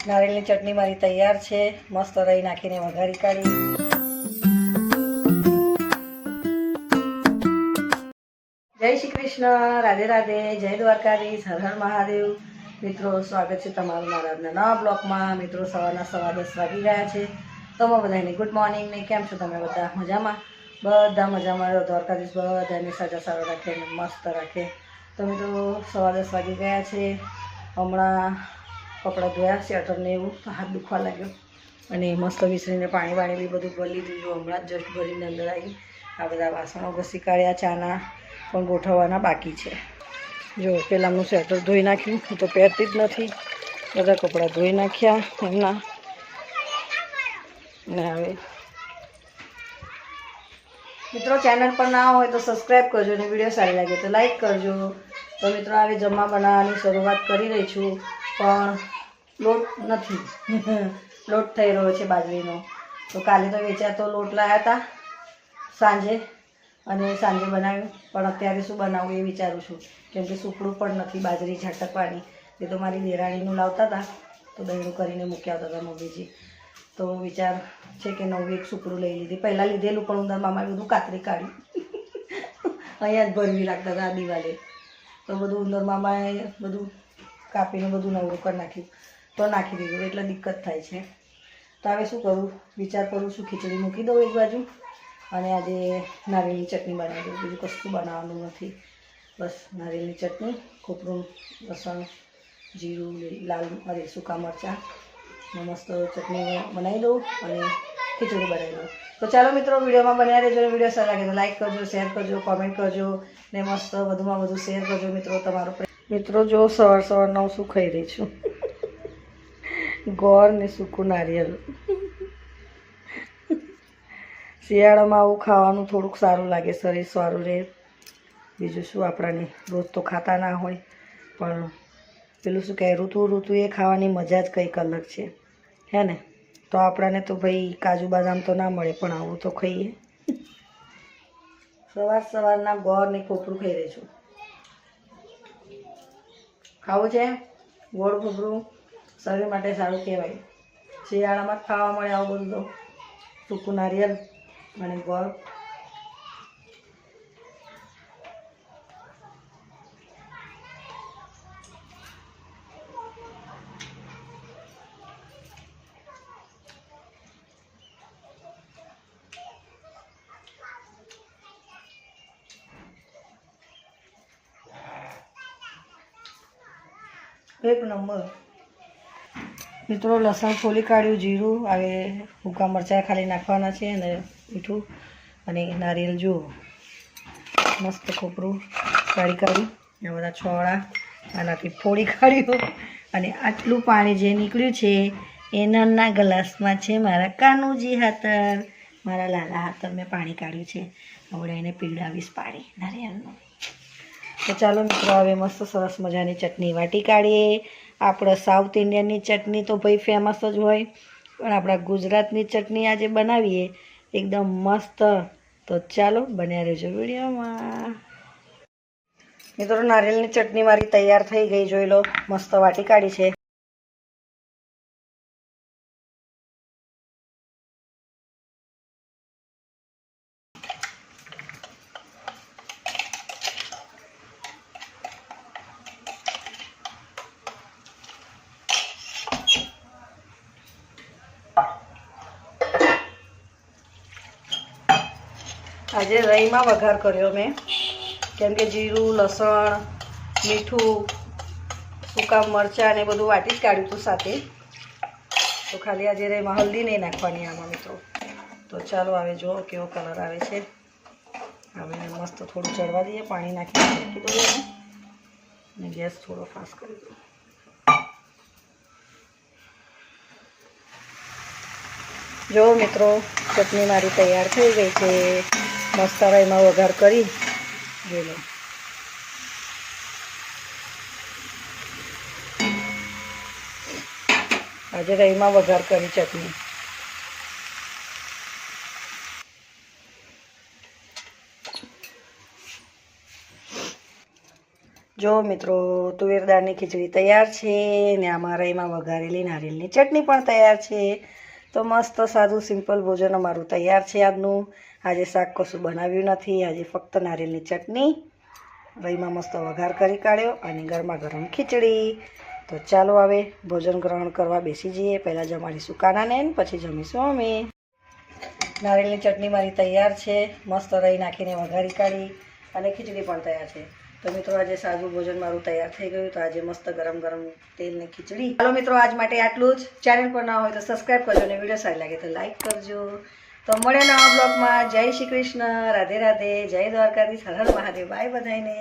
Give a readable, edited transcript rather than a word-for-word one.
નારિયેળની ચટણી મારી તૈયાર છે. મસ્ત રહી નાખીને વઘારી કાઢી. જય શ્રી કૃષ્ણ, રાધે રાધે, જય દ્વારકાધીશ, હર હર મહાદેવ. મિત્રો, સ્વાગત છે તમારું મારા આજના નવા બ્લોગમાં. મિત્રો, સવારના 10:15 વાગી ગયા છે. તમે બધાને ગુડ મોર્નિંગ ને કેમ છો? તમે બધા મજામાં? બધા મજામાં. દ્વારકાધીશ બધાને સાજા સારો રાખે અને મસ્ત રાખે. તો મિત્રો, 10:15 વાગી ગયા છે. હમણાં કપડાં ધોયા, સ્વેટરને એવું, હાથ દુખવા લાગ્યો અને મસ્ત વિસરીને પાણી બી બધું ભરી લીધું. હમણાં જસ્ટ ભરીને અંદર આવી. આ બધા વાસણો ઘસી કાઢ્યા, ચાના પણ ગોઠવવાના બાકી છે. જો પેલાનું સ્વેટર ધોઈ નાખ્યું, હું તો પહેરતી જ નથી. બધા કપડાં ધોઈ નાખ્યા એમના. ને હવે મિત્રો, ચેનલ પર ના હોય તો સબસ્ક્રાઈબ કરજો અને વિડીયો સારી લાગે તો લાઈક કરજો. તો મિત્રો, હવે જમવા બનાવવાની શરૂઆત કરી રહી છું, પણ લોટ નથી. લોટ થઈ રહ્યો છે બાજરીનો. તો કાલે તો વેચાતો લોટ લાવ્યા હતા સાંજે, અને સાંજે બનાવ્યું. પણ અત્યારે શું બનાવવું એ વિચારું છું, કેમ કે સુકડું પણ નથી બાજરી ઝાટકવાની. એ તો મારી દેરાણીનું લાવતા હતા, તો દહીણું કરીને મૂકી આવતા હતા મમ્મીજી. તો વિચાર છે કે નવું એક સુકડું લઈ લીધી. પહેલાં લીધેલું પણ ઉંદર મામાએ બધું કાતરી કાઢ્યું. અહીંયા જ ભરવી રાખતા હતા દિવાલે. તો બધું ઉંદર મામાએ બધું કાપીને બધું નવરું કરી નાખ્યું, તો નાખી દીધું. એટલે દિક્કત થાય છે. તો હવે શું કરું, વિચાર કરું છું ખીચડી મૂકી દઉં એક બાજુ, અને આજે નારિયેળની ચટણી બનાવી દઉં. બીજું કશું બનાવવાનું નથી, બસ નારિયેળની ચટણી, કોપરું, લસણ, જીરું, લાલ સૂકા મરચાં મસ્ત ચટણી બનાવી દઉં અને ખીચડી બનાવી દઉં. તો ચાલો મિત્રો, વિડીયોમાં બન્યા રહેજો. વિડીયો સારા લાગે તો લાઈક કરજો, શેર કરજો, કોમેન્ટ કરજો ને મસ્ત વધુમાં વધુ શેર કરજો. મિત્રો જો સવારના હું શું ખાઈ રહી છું, ગોળ ને સૂકું નારિયેળ. શિયાળામાં આવું ખાવાનું થોડુંક સારું લાગે, શરીર સારું રહે. બીજું શું, આપણાને રોજ તો ખાતા ના હોય, પણ પેલું શું કહે, ઋતુ એ ખાવાની મજા જ કંઈક અલગ છે, હે ને? તો આપણાને તો ભાઈ કાજુ બદામ તો ના મળે, પણ આવું તો ખાઈએ. સવારના ગોળ ને કોપરું ખાઈ રહી છું. ખાવું છે ગોળ કોપરું, શરીર માટે સારું કહેવાય. શિયાળામાં જ ખાવા મળે આવું બધું. તો સૂકું નારિયેળ અને ગોળ. એક નંબર. મિત્રો, લસણ ફોલી કાઢ્યું, જીરું, હવે સૂકા મરચાં ખાલી નાખવાના છે, અને મીઠું અને નારિયેળ જુઓ, મસ્ત કોપરું કાઢી આ બધા છોડા આનાથી ફોડી કાઢ્યું. અને આટલું પાણી જે નીકળ્યું છે એ નાના ગ્લાસમાં છે મારા કાનુજી હાથર, મારા લાલા હાથર મેં પાણી કાઢ્યું છે. હવે એને પીવડાવીશ પાણી નારિયેળનું. તો ચાલો મિત્રો, હવે મસ્ત સરસ મજાની ચટણી વાટી કાઢીએ. આપણે સાઉથ ઇન્ડિયનની ચટણી તો ભાઈ ફેમસ જ હોય, પણ આપણા ગુજરાતની ચટણી આજે બનાવીએ એકદમ મસ્ત. તો ચાલો બન્યા રહેજો વિડીયોમાં. મિત્રો, નારિયેળની ચટણી મારી તૈયાર થઈ ગઈ, જોઈ લો, મસ્ત વાટી કાઢી છે. આજે રઈમાં વઘાર કર્યો મેં, કેમ કે જીરું, લસણ, મીઠું, સૂકા મરચાં ને બધું વાટી જ કાઢ્યું હતું સાથે. તો ખાલી આજે રઈમાં હલ્દી નહીં નાખવાની આમાં મિત્રો. તો ચાલો હવે જુઓ કેવો કલર આવે છે. હવે મસ્ત થોડું ચડવા દઈએ, પાણી નાખીને મૂકી દઈએ અને ગેસ થોડો ફાસ્ટ કરી દઈએ. જો મિત્રો, ચટણી મારી તૈયાર થઈ ગઈ છે. મસ્ત રઈમાં વઘાર કરી જોઈ લો. આજે રઈમાં વઘાર કરી ચટણી. જો મિત્રો તુવેર દાળની ખીચડી તૈયાર છે ને અમારા એમાં વઘારેલી નારિયેળની ચટણી પણ તૈયાર છે. તો મસ્ત સાદું સિમ્પલ ભોજન અમારું તૈયાર છે આજનું. આજે શાક કશું બનાવ્યું નથી, આજે ફક્ત નારિયેળની ચટણી, રઈમાં મસ્ત વઘાર કરી કાઢ્યો અને ગરમા ગરમ ખીચડી. તો ચાલો હવે ભોજન ગ્રહણ કરવા બેસી જઈએ. પહેલાં જમાડીશું કાનાને પછી જમીશું અમે. નારિયેળની ચટણી મારી તૈયાર છે, મસ્ત રઈ નાખીને વઘારી કાઢી અને ખીચડી પણ તૈયાર છે. તો મિત્રો આજે સાદું ભોજન મારું તૈયાર થઈ ગયું. તો આજે મસ્ત ગરમ ગરમ તેલની ખીચડી. ચાલો મિત્રો આજ માટે આટલું જ. ચેનલ પર ના હોય તો સબસ્ક્રાઈબ કરજો અને વિડીયો સારી લાગે તો લાઈક કરજો. તો મળે નવા બ્લોગમાં. જય શ્રી કૃષ્ણ, રાધે રાધે, જય દ્વારકાધીશ, હર હર મહાદેવ. બાય બધાને.